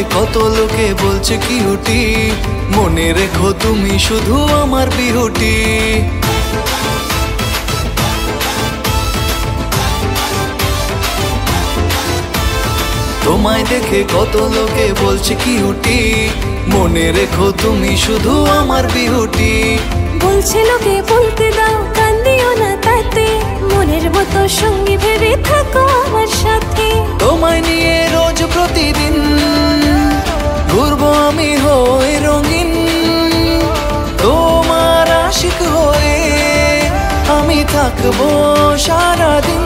দেখে কত লোকে বলছে কিউটি, মনে রেখো তুমি শুধু আমার বিউটি। তোমায় দেখে কত লোকে বলছে কিউটি, মনে রেখো তুমি শুধু আমার বিউটি। বলছে লোকে বলতে দাও, কান দিও না তাতে, মনের মতো সঙ্গী ভেবে থাকো আমার সাথে। তোমায় নিয়ে রোজ প্রতিদিন ঘুরবো আমি হয়ে রঙিন, তোমার আশিক হয়ে আমি থাকবো সারাদিন।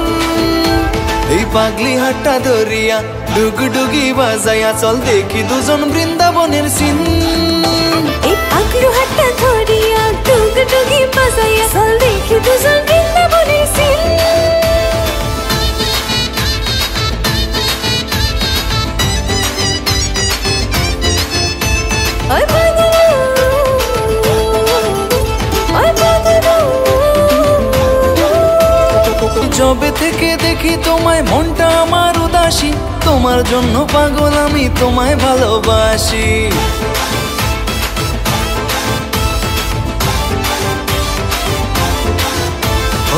এই পাগলি হাটটা ধরিয়া ডুগডুগি বাজাইয়া চল দেখি দুজন বৃন্দাবনের সিন। এই পাগলু হাটটা ধরিয়া ডুগডুগি বাজাইয়া চল দেখি দুজন বৃন্দাবনের সিন। যবে থেকে দেখি তোমায় মনটা আমার উদাসী, তোমার জন্য পাগল আমি তোমায় ভালোবাসি।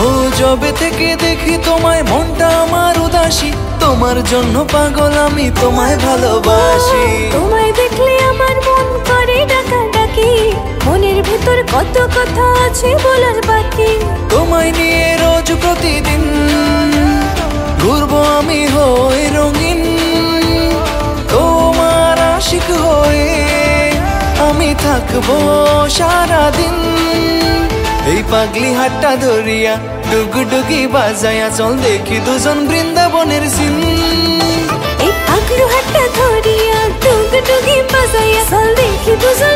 ও যবে থেকে দেখি তোমায় মনটা আমার উদাসী, তোমার জন্য পাগল আমি তোমায় ভালোবাসি। তোমায় দেখলে আমার মন করে ডাকাডাকি, মনের ভেতর কত কথা আছে বলার বাকি। তোমায় নিয়ে রোজ প্রতিদিন ঘুরবো আমি হয়ে রঙিন, তোমার আশিক হয়ে আমি থাকবো সারাদিন। এই পাগলি হাটটা ধরিয়া ডুগডুগি বাজাইয়া চল দেখি দুজন বৃন্দাবনের সিন। এই পাগলু হাটটা ধরিয়া ডুগডুগি বাজাইয়া চল দেখি দুজন